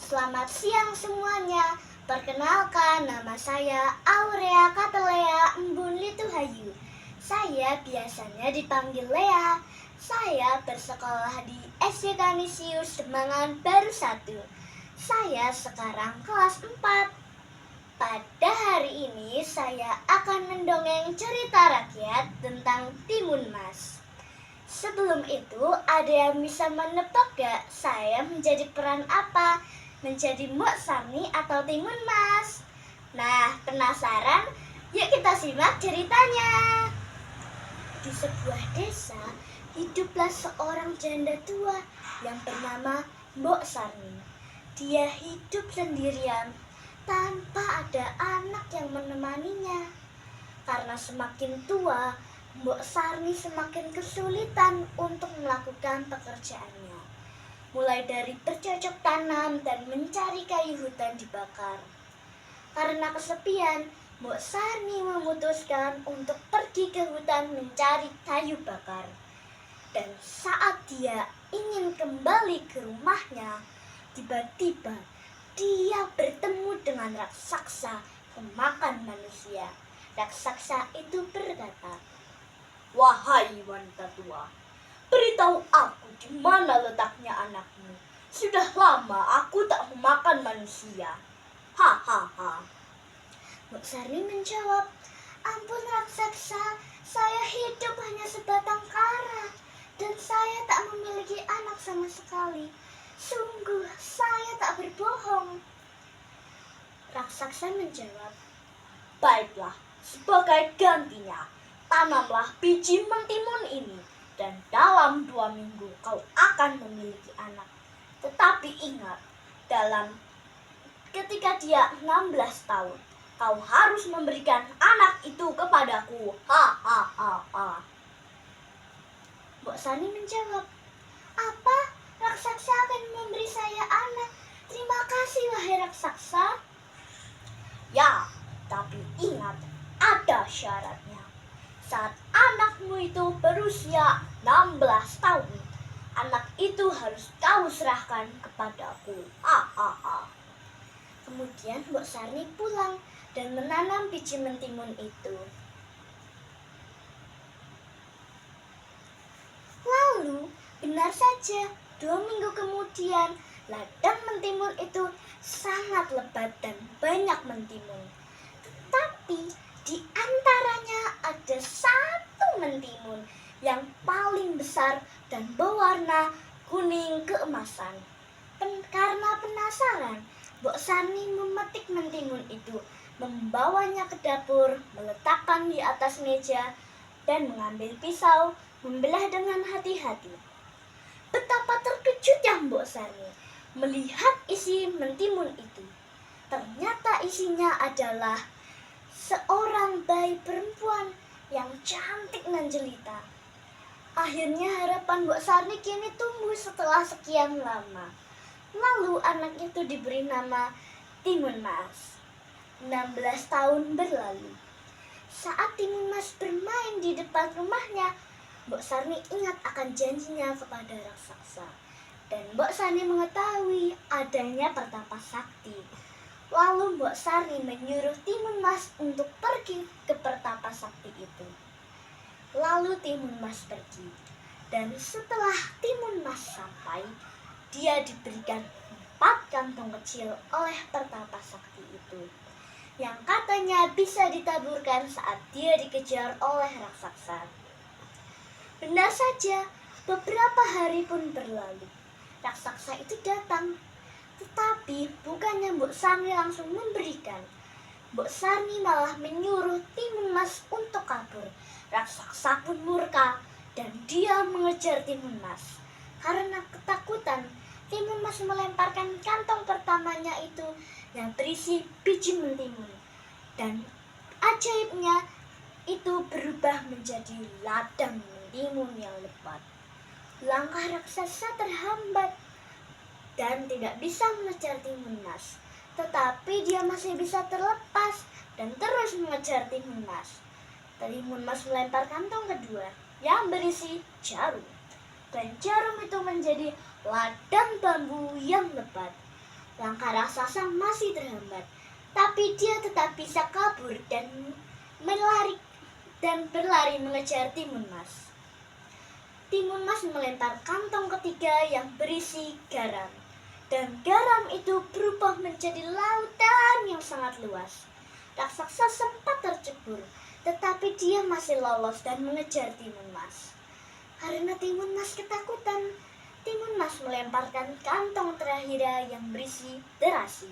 Selamat siang semuanya. Perkenalkan, nama saya Aurea Katelea Embun Lituhayu. Saya biasanya dipanggil Lea. Saya bersekolah di SD Kanisius Demangan Baru 1. Saya sekarang kelas 4. Pada hari ini saya akan mendongeng cerita rakyat tentang Timun Mas. Sebelum itu, ada yang bisa menebak gak saya menjadi peran apa? Menjadi Mbok Sarni atau Timun Mas? Nah, penasaran? Yuk kita simak ceritanya. Di sebuah desa, hiduplah seorang janda tua yang bernama Mbok Sarni. Dia hidup sendirian, tanpa ada anak yang menemaninya. Karena semakin tua, Mbok Sarni semakin kesulitan untuk melakukan pekerjaannya. Mulai dari bercocok tanam dan mencari kayu hutan dibakar. Karena kesepian, Mbok Sarni memutuskan untuk pergi ke hutan mencari kayu bakar. Dan saat dia ingin kembali ke rumahnya, tiba-tiba dia bertemu dengan raksasa pemakan manusia. Raksasa itu berkata, "Wahai wanita tua, beritahu aku di mana letaknya anakmu. Sudah lama aku tak memakan manusia." Hahaha. Mbok Sarni menjawab, "Ampun raksasa, saya hidup hanya sebatang kara dan saya tak memiliki anak sama sekali. Sungguh saya tak berbohong." Raksasa menjawab, "Baiklah, sebagai gantinya, tanamlah biji mentimun ini, dan dalam 2 minggu kau akan memiliki anak. Tetapi ingat, ketika dia 16 tahun, kau harus memberikan anak itu kepadaku." Hahaha. Mbok Sarni menjawab, "Apa? Raksasa akan memberi saya anak? Terima kasih wahai raksasa." "Ya, tapi ingat, ada syaratnya. Saat anakmu itu berusia 16 tahun, anak itu harus kau serahkan kepadaku." Kemudian Mbok Sarni pulang dan menanam biji mentimun itu. Lalu, benar saja, 2 minggu kemudian, ladang mentimun itu sangat lebat dan banyak mentimun. Tetapi di antaranya ada satu mentimun yang paling besar dan berwarna kuning keemasan. Karena penasaran, Mbok Sarni memetik mentimun itu, membawanya ke dapur, meletakkan di atas meja, dan mengambil pisau, membelah dengan hati-hati. Betapa terkejutnya Mbok Sarni melihat isi mentimun itu. Ternyata isinya adalah seorang bayi perempuan yang cantik dan jelita. Akhirnya harapan Mbok Sarni kini tumbuh setelah sekian lama. Lalu anak itu diberi nama Timun Mas. 16 tahun berlalu. Saat Timun Mas bermain di depan rumahnya, Mbok Sarni ingat akan janjinya kepada raksasa. Dan Mbok Sarni mengetahui adanya pertapa sakti. Lalu Mbok Sarni menyuruh Timun Mas untuk pergi ke pertapa sakti itu. Lalu Timun Mas pergi. Dan setelah Timun Mas sampai, dia diberikan 4 kantong kecil oleh pertapa sakti itu, yang katanya bisa ditaburkan saat dia dikejar oleh raksasa. Benar saja, beberapa hari pun berlalu. Raksasa itu datang, tetapi bukannya Mbok Sarni langsung memberikan. Mbok Sarni malah menyuruh Timun Mas untuk kabur. Raksasa pun murka dan dia mengejar Timun Mas. Karena ketakutan, Timun Mas melemparkan kantong pertamanya itu yang berisi biji mentimun. Dan ajaibnya, itu berubah menjadi ladang mentimun yang lebat. Langkah raksasa terhambat dan tidak bisa mengejar Timun Mas. Tetapi dia masih bisa terlepas dan terus mengejar Timun Mas. Timun Mas melempar kantong kedua yang berisi jarum. Dan jarum itu menjadi ladang bambu yang lebat. Langkah raksasa masih terhambat, tapi dia tetap bisa kabur dan berlari mengejar Timun Mas. Timun Mas melempar kantong ketiga yang berisi garam, dan garam itu berubah menjadi lautan yang sangat luas. Raksasa sempat tercebur, tetapi dia masih lolos dan mengejar Timun Mas. Karena Timun Mas ketakutan, Timun Mas melemparkan kantong terakhir yang berisi terasi.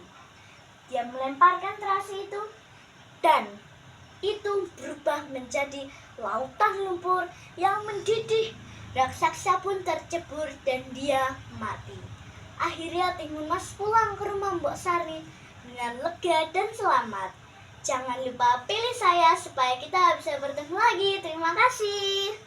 Dia melemparkan terasi itu, dan itu berubah menjadi lautan lumpur yang mendidih. Raksasa pun tercebur dan dia mati. Akhirnya Timun Mas pulang ke rumah Mbok Sari dengan lega dan selamat. Jangan lupa pilih saya supaya kita bisa bertemu lagi. Terima kasih.